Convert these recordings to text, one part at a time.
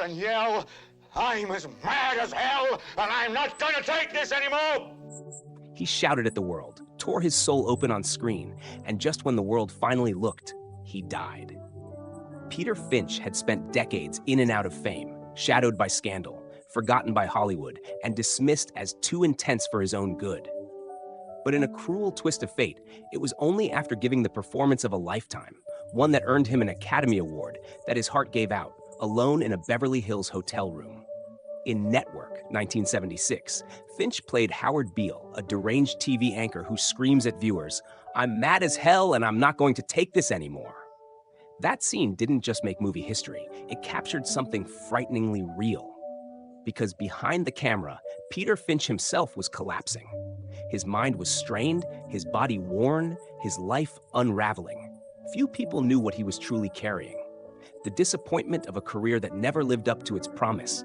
and yell, "I'm as mad as hell, and I'm not going to take this anymore!" He shouted at the world, tore his soul open on screen, and just when the world finally looked, he died. Peter Finch had spent decades in and out of fame, shadowed by scandal, forgotten by Hollywood, and dismissed as too intense for his own good. But in a cruel twist of fate, it was only after giving the performance of a lifetime, one that earned him an Academy Award, that his heart gave out, alone in a Beverly Hills hotel room. In Network, 1976, Finch played Howard Beale, a deranged TV anchor who screams at viewers, "I'm mad as hell and I'm not going to take this anymore." That scene didn't just make movie history, it captured something frighteningly real. Because behind the camera, Peter Finch himself was collapsing. His mind was strained, his body worn, his life unraveling. Few people knew what he was truly carrying. The disappointment of a career that never lived up to its promise.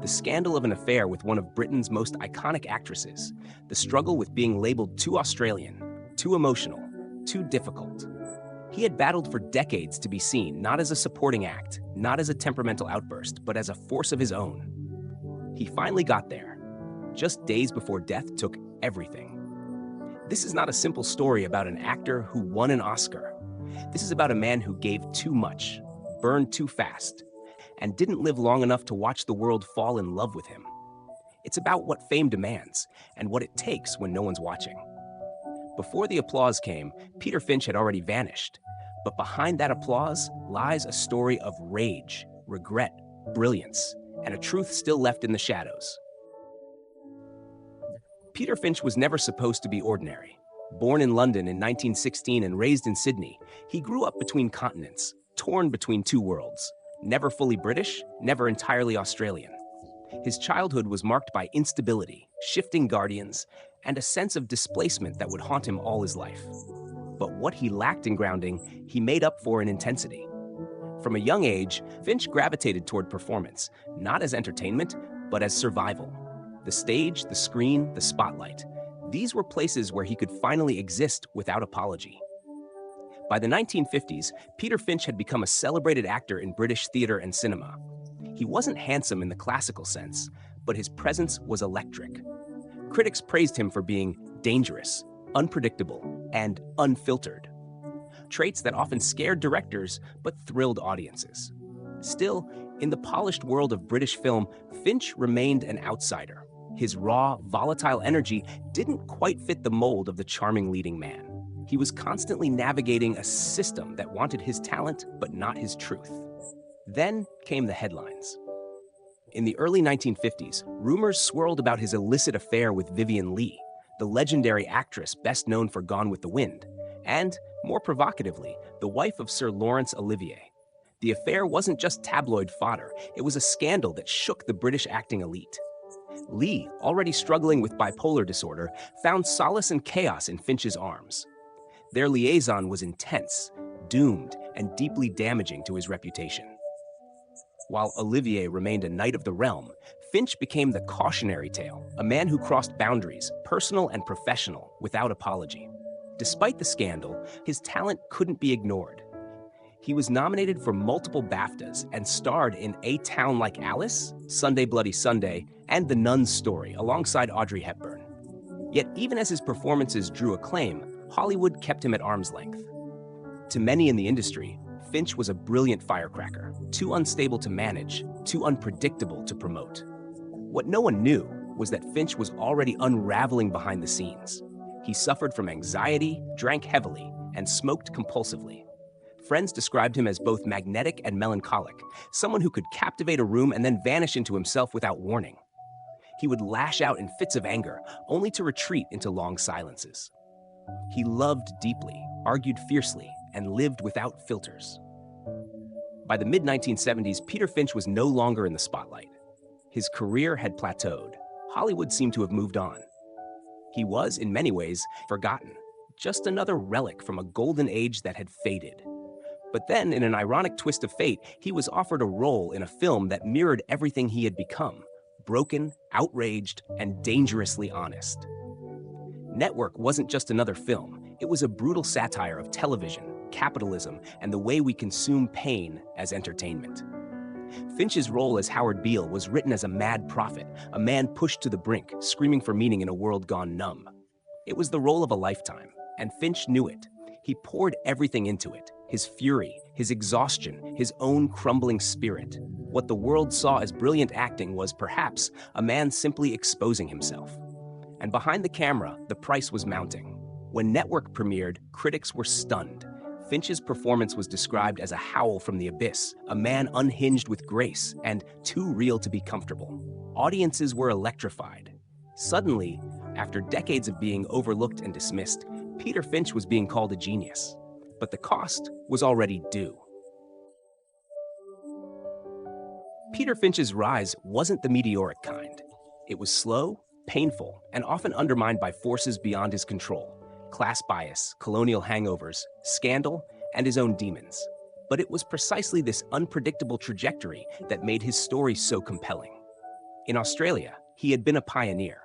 The scandal of an affair with one of Britain's most iconic actresses. The struggle with being labeled too Australian, too emotional, too difficult. He had battled for decades to be seen not as a supporting act, not as a temperamental outburst, but as a force of his own. He finally got there, just days before death took everything. This is not a simple story about an actor who won an Oscar. This is about a man who gave too much, burned too fast, and didn't live long enough to watch the world fall in love with him. It's about what fame demands and what it takes when no one's watching. Before the applause came, Peter Finch had already vanished. But behind that applause lies a story of rage, regret, brilliance, and a truth still left in the shadows. Peter Finch was never supposed to be ordinary. Born in London in 1916 and raised in Sydney, he grew up between continents, torn between two worlds. Never fully British, never entirely Australian. His childhood was marked by instability, shifting guardians, and a sense of displacement that would haunt him all his life. But what he lacked in grounding, he made up for in intensity. From a young age, Finch gravitated toward performance, not as entertainment, but as survival. The stage, the screen, the spotlight. These were places where he could finally exist without apology. By the 1950s, Peter Finch had become a celebrated actor in British theater and cinema. He wasn't handsome in the classical sense, but his presence was electric. Critics praised him for being dangerous, unpredictable, and unfiltered. Traits that often scared directors but thrilled audiences. Still, in the polished world of British film, Finch remained an outsider. His raw, volatile energy didn't quite fit the mold of the charming leading man. He was constantly navigating a system that wanted his talent but not his truth. Then came the headlines. In the early 1950s, rumors swirled about his illicit affair with Vivien Leigh, the legendary actress best known for Gone with the Wind, and, more provocatively, the wife of Sir Laurence Olivier. The affair wasn't just tabloid fodder, it was a scandal that shook the British acting elite. Leigh, already struggling with bipolar disorder, found solace and chaos in Finch's arms. Their liaison was intense, doomed, and deeply damaging to his reputation. While Olivier remained a knight of the realm, Finch became the cautionary tale, a man who crossed boundaries, personal and professional, without apology. Despite the scandal, his talent couldn't be ignored. He was nominated for multiple BAFTAs and starred in A Town Like Alice, Sunday Bloody Sunday, and The Nun's Story alongside Audrey Hepburn. Yet even as his performances drew acclaim, Hollywood kept him at arm's length. To many in the industry, Finch was a brilliant firecracker, too unstable to manage, too unpredictable to promote. What no one knew was that Finch was already unraveling behind the scenes. He suffered from anxiety, drank heavily, and smoked compulsively. Friends described him as both magnetic and melancholic, someone who could captivate a room and then vanish into himself without warning. He would lash out in fits of anger, only to retreat into long silences. He loved deeply, argued fiercely, and lived without filters. By the mid-1970s, Peter Finch was no longer in the spotlight. His career had plateaued. Hollywood seemed to have moved on. He was, in many ways, forgotten, just another relic from a golden age that had faded. But then, in an ironic twist of fate, he was offered a role in a film that mirrored everything he had become: broken, outraged, and dangerously honest. Network wasn't just another film. It was a brutal satire of television, capitalism, and the way we consume pain as entertainment. Finch's role as Howard Beale was written as a mad prophet, a man pushed to the brink, screaming for meaning in a world gone numb. It was the role of a lifetime, and Finch knew it. He poured everything into it, his fury, his exhaustion, his own crumbling spirit. What the world saw as brilliant acting was, perhaps, a man simply exposing himself. And behind the camera, the price was mounting. When Network premiered, critics were stunned. Finch's performance was described as a howl from the abyss, a man unhinged with grace, and too real to be comfortable. Audiences were electrified. Suddenly, after decades of being overlooked and dismissed, Peter Finch was being called a genius. But the cost was already due. Peter Finch's rise wasn't the meteoric kind. It was slow, painful, and often undermined by forces beyond his control. Class bias, colonial hangovers, scandal, and his own demons. But it was precisely this unpredictable trajectory that made his story so compelling. In Australia, he had been a pioneer.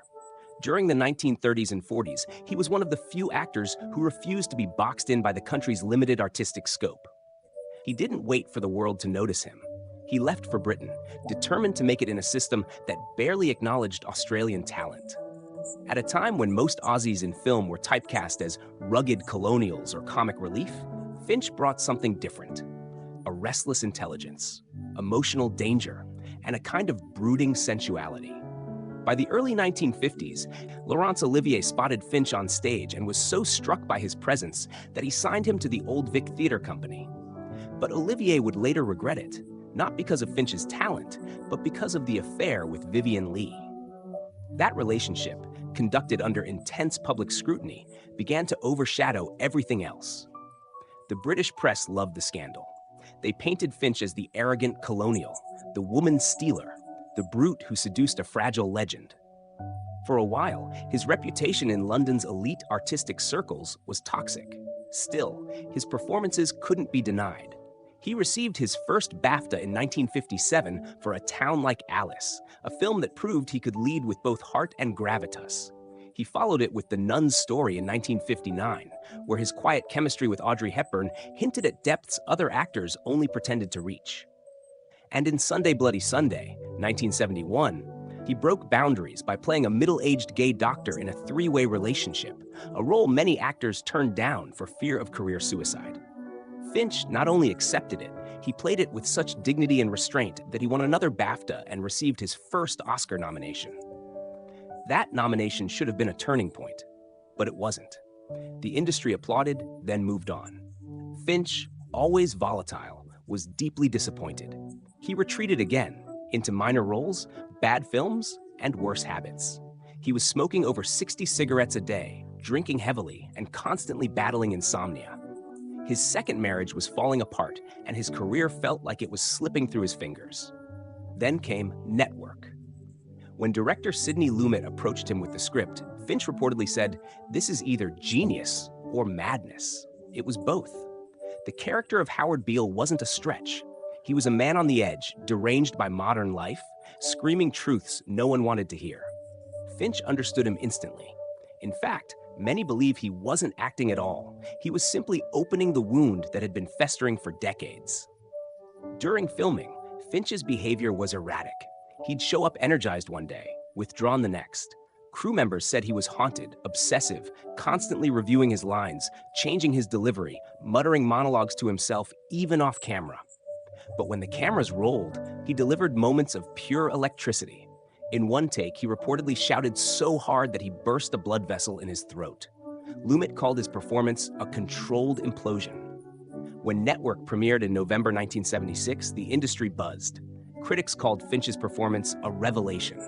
During the 1930s and 40s, he was one of the few actors who refused to be boxed in by the country's limited artistic scope. He didn't wait for the world to notice him. He left for Britain, determined to make it in a system that barely acknowledged Australian talent. At a time when most Aussies in film were typecast as rugged colonials or comic relief, Finch brought something different. A restless intelligence, emotional danger, and a kind of brooding sensuality. By the early 1950s, Laurence Olivier spotted Finch on stage and was so struck by his presence that he signed him to the Old Vic Theatre Company. But Olivier would later regret it, not because of Finch's talent, but because of the affair with Vivien Leigh. That relationship, conducted under intense public scrutiny, began to overshadow everything else. The British press loved the scandal. They painted Finch as the arrogant colonial, the woman stealer, the brute who seduced a fragile legend. For a while, his reputation in London's elite artistic circles was toxic. Still, his performances couldn't be denied. He received his first BAFTA in 1957 for A Town Like Alice, a film that proved he could lead with both heart and gravitas. He followed it with The Nun's Story in 1959, where his quiet chemistry with Audrey Hepburn hinted at depths other actors only pretended to reach. And in Sunday Bloody Sunday, 1971, he broke boundaries by playing a middle-aged gay doctor in a three-way relationship, a role many actors turned down for fear of career suicide. Finch not only accepted it, he played it with such dignity and restraint that he won another BAFTA and received his first Oscar nomination. That nomination should have been a turning point, but it wasn't. The industry applauded, then moved on. Finch, always volatile, was deeply disappointed. He retreated again, into minor roles, bad films, and worse habits. He was smoking over 60 cigarettes a day, drinking heavily, and constantly battling insomnia. His second marriage was falling apart, and his career felt like it was slipping through his fingers. Then came Network. When director Sidney Lumet approached him with the script, Finch reportedly said, "This is either genius or madness." It was both. The character of Howard Beale wasn't a stretch. He was a man on the edge, deranged by modern life, screaming truths no one wanted to hear. Finch understood him instantly. In fact, many believe he wasn't acting at all. He was simply opening the wound that had been festering for decades. During filming, Finch's behavior was erratic. He'd show up energized one day, withdrawn the next. Crew members said he was haunted, obsessive, constantly reviewing his lines, changing his delivery, muttering monologues to himself, even off camera. But when the cameras rolled, he delivered moments of pure electricity. In one take, he reportedly shouted so hard that he burst a blood vessel in his throat. Lumet called his performance a controlled implosion. When Network premiered in November 1976, the industry buzzed. Critics called Finch's performance a revelation.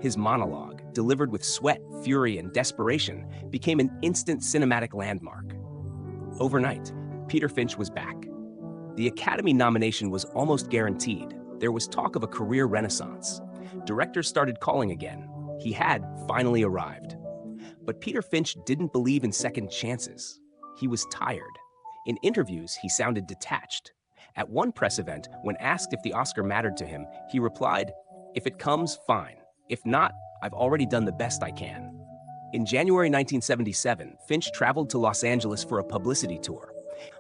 His monologue, delivered with sweat, fury, and desperation, became an instant cinematic landmark. Overnight, Peter Finch was back. The Academy nomination was almost guaranteed. There was talk of a career renaissance. Directors started calling again. He had finally arrived. But Peter Finch didn't believe in second chances. He was tired. In interviews, he sounded detached. At one press event, when asked if the Oscar mattered to him, he replied, "If it comes, fine. If not, I've already done the best I can." In January 1977, Finch traveled to Los Angeles for a publicity tour.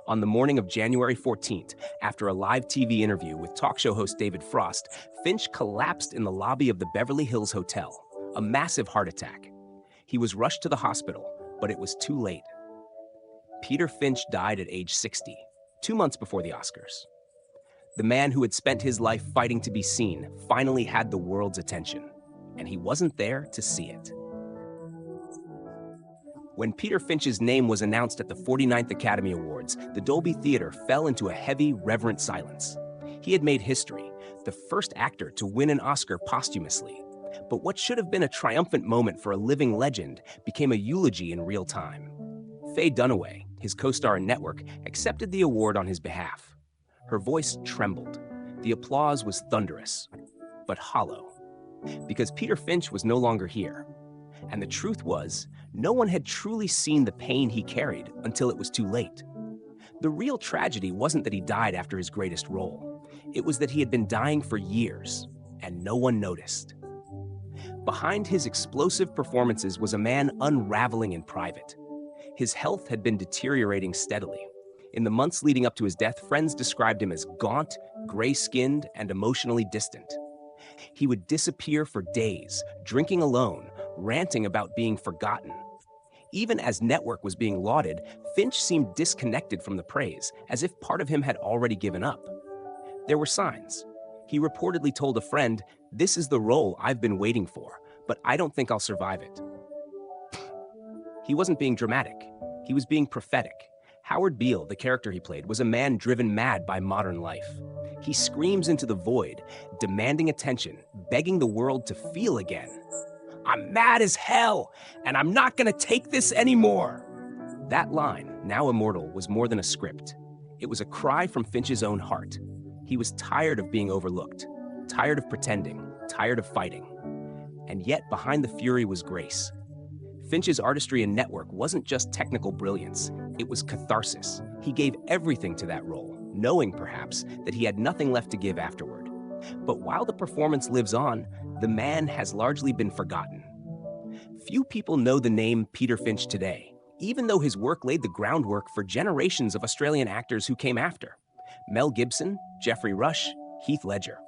On the morning of January 14th, after a live TV interview with talk show host David Frost, Finch collapsed in the lobby of the Beverly Hills Hotel, a massive heart attack. He was rushed to the hospital, but it was too late. Peter Finch died at age 60, 2 months before the Oscars. The man who had spent his life fighting to be seen finally had the world's attention, and he wasn't there to see it. When Peter Finch's name was announced at the 49th Academy Awards, the Dolby Theater fell into a heavy, reverent silence. He had made history, the first actor to win an Oscar posthumously. But what should have been a triumphant moment for a living legend became a eulogy in real time. Faye Dunaway, his co-star in Network, accepted the award on his behalf. Her voice trembled. The applause was thunderous, but hollow, because Peter Finch was no longer here. And the truth was, no one had truly seen the pain he carried until it was too late. The real tragedy wasn't that he died after his greatest role. It was that he had been dying for years, and no one noticed. Behind his explosive performances was a man unraveling in private. His health had been deteriorating steadily. In the months leading up to his death, friends described him as gaunt, gray-skinned, and emotionally distant. He would disappear for days, drinking alone, ranting about being forgotten. Even as Network was being lauded, Finch seemed disconnected from the praise, as if part of him had already given up. There were signs. He reportedly told a friend, "This is the role I've been waiting for, but I don't think I'll survive it." He wasn't being dramatic. He was being prophetic. Howard Beale, the character he played, was a man driven mad by modern life. He screams into the void, demanding attention, begging the world to feel again. "I'm mad as hell, and I'm not gonna take this anymore." That line, now immortal, was more than a script. It was a cry from Finch's own heart. He was tired of being overlooked, tired of pretending, tired of fighting. And yet, behind the fury was grace. Finch's artistry in Network wasn't just technical brilliance, it was catharsis. He gave everything to that role, knowing, perhaps, that he had nothing left to give afterward. But while the performance lives on, the man has largely been forgotten. Few people know the name Peter Finch today, even though his work laid the groundwork for generations of Australian actors who came after. Mel Gibson, Geoffrey Rush, Heath Ledger.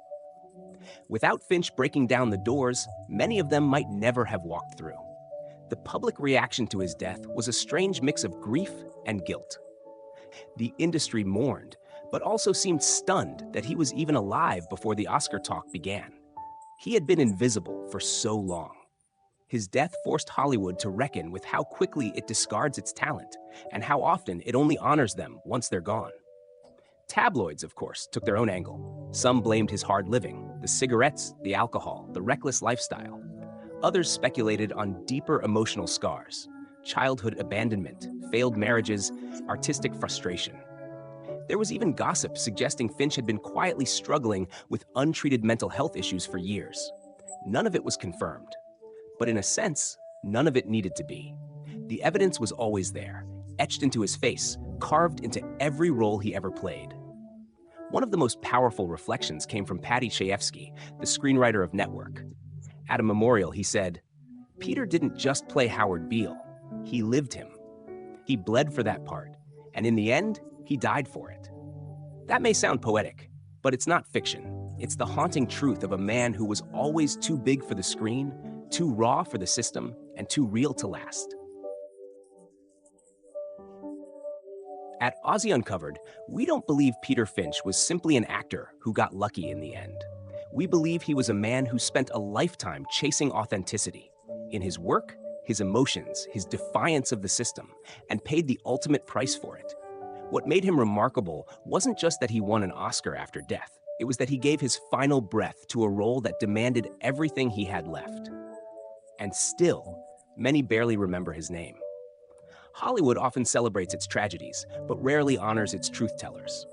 Without Finch breaking down the doors, many of them might never have walked through. The public reaction to his death was a strange mix of grief and guilt. The industry mourned, but also seemed stunned that he was even alive before the Oscar talk began. He had been invisible for so long. His death forced Hollywood to reckon with how quickly it discards its talent, and how often it only honors them once they're gone. Tabloids, of course, took their own angle. Some blamed his hard living, the cigarettes, the alcohol, the reckless lifestyle. Others speculated on deeper emotional scars, childhood abandonment, failed marriages, artistic frustration. There was even gossip suggesting Finch had been quietly struggling with untreated mental health issues for years. None of it was confirmed. But in a sense, none of it needed to be. The evidence was always there, etched into his face, carved into every role he ever played. One of the most powerful reflections came from Paddy Chayefsky, the screenwriter of Network. At a memorial, he said, "Peter didn't just play Howard Beale, he lived him. He bled for that part, and in the end, he died for it." That may sound poetic, but it's not fiction. It's the haunting truth of a man who was always too big for the screen, too raw for the system, and too real to last. At Aussie Uncovered, we don't believe Peter Finch was simply an actor who got lucky in the end. We believe he was a man who spent a lifetime chasing authenticity in his work, his emotions, his defiance of the system, and paid the ultimate price for it. What made him remarkable wasn't just that he won an Oscar after death. It was that he gave his final breath to a role that demanded everything he had left. And still, many barely remember his name. Hollywood often celebrates its tragedies, but rarely honors its truth-tellers.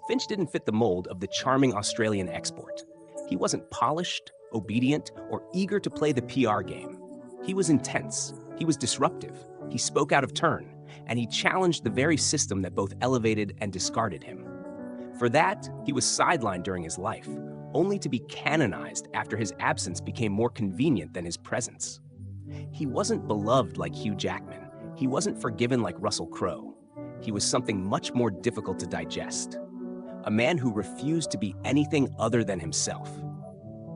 Finch didn't fit the mold of the charming Australian export. He wasn't polished, obedient, or eager to play the PR game. He was intense, he was disruptive, he spoke out of turn, and he challenged the very system that both elevated and discarded him. For that, he was sidelined during his life, only to be canonized after his absence became more convenient than his presence. He wasn't beloved like Hugh Jackman. He wasn't forgiven like Russell Crowe. he was something much more difficult to digest. A man who refused to be anything other than himself.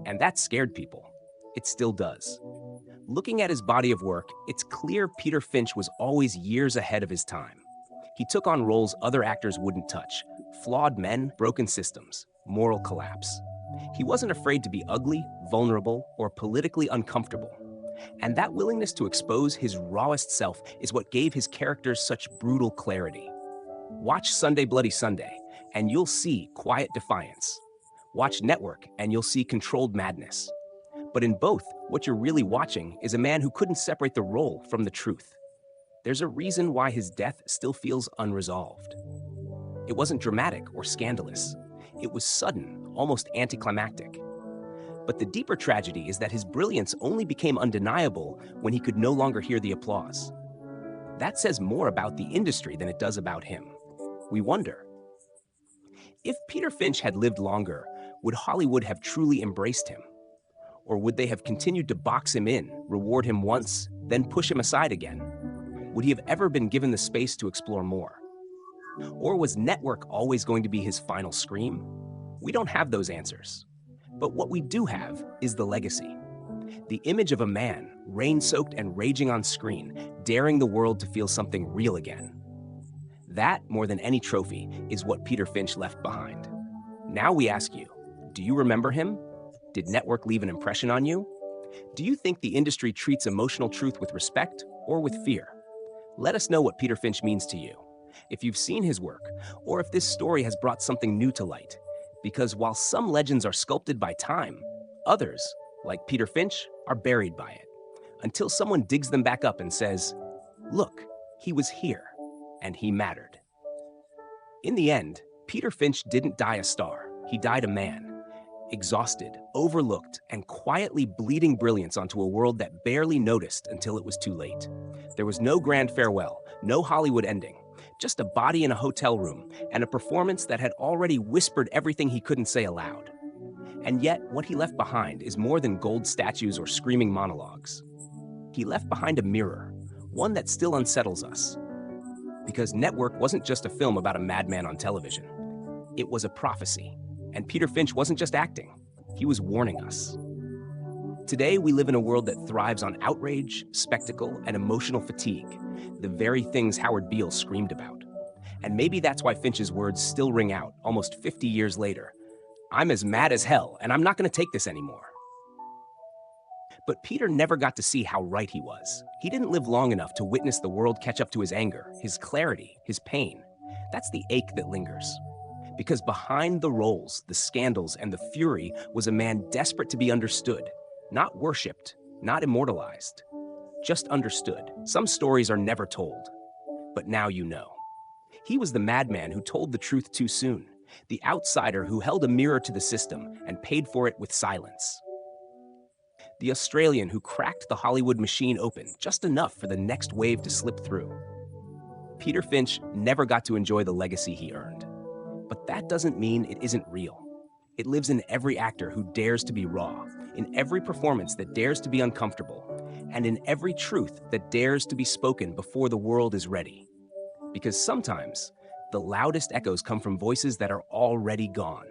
And that scared people. It still does. Looking at his body of work, it's clear Peter Finch was always years ahead of his time. He took on roles other actors wouldn't touch: flawed men, broken systems, moral collapse. He wasn't afraid to be ugly, vulnerable, or politically uncomfortable. And that willingness to expose his rawest self is what gave his characters such brutal clarity. Watch Sunday Bloody Sunday, and you'll see quiet defiance. Watch Network, and you'll see controlled madness. But in both, what you're really watching is a man who couldn't separate the role from the truth. There's a reason why his death still feels unresolved. It wasn't dramatic or scandalous. It was sudden, almost anticlimactic. But the deeper tragedy is that his brilliance only became undeniable when he could no longer hear the applause. That says more about the industry than it does about him. We wonder, if Peter Finch had lived longer, would Hollywood have truly embraced him? Or would they have continued to box him in, reward him once, then push him aside again? Would he have ever been given the space to explore more? Or was Network always going to be his final scream? We don't have those answers. But what we do have is the legacy. The image of a man, rain-soaked and raging on screen, daring the world to feel something real again. That, more than any trophy, is what Peter Finch left behind. Now we ask you, do you remember him? Did Network leave an impression on you? Do you think the industry treats emotional truth with respect or with fear? Let us know what Peter Finch means to you, if you've seen his work, or if this story has brought something new to light. Because while some legends are sculpted by time, others, like Peter Finch, are buried by it, until someone digs them back up and says, look, he was here, and he mattered. In the end, Peter Finch didn't die a star, he died a man. Exhausted, overlooked, and quietly bleeding brilliance onto a world that barely noticed until it was too late. There was no grand farewell, no Hollywood ending, just a body in a hotel room and a performance that had already whispered everything he couldn't say aloud. And yet, what he left behind is more than gold statues or screaming monologues. He left behind a mirror, one that still unsettles us. Because Network wasn't just a film about a madman on television. It was a prophecy. And Peter Finch wasn't just acting, he was warning us. Today, we live in a world that thrives on outrage, spectacle, and emotional fatigue, the very things Howard Beale screamed about. And maybe that's why Finch's words still ring out, almost 50 years later. I'm as mad as hell, and I'm not going to take this anymore. But Peter never got to see how right he was. He didn't live long enough to witness the world catch up to his anger, his clarity, his pain. That's the ache that lingers. Because behind the roles, the scandals, and the fury was a man desperate to be understood, not worshipped, not immortalized, just understood. Some stories are never told, but now you know. He was the madman who told the truth too soon, the outsider who held a mirror to the system and paid for it with silence. The Australian who cracked the Hollywood machine open just enough for the next wave to slip through. Peter Finch never got to enjoy the legacy he earned. But that doesn't mean it isn't real. It lives in every actor who dares to be raw, in every performance that dares to be uncomfortable, and in every truth that dares to be spoken before the world is ready. Because sometimes, the loudest echoes come from voices that are already gone.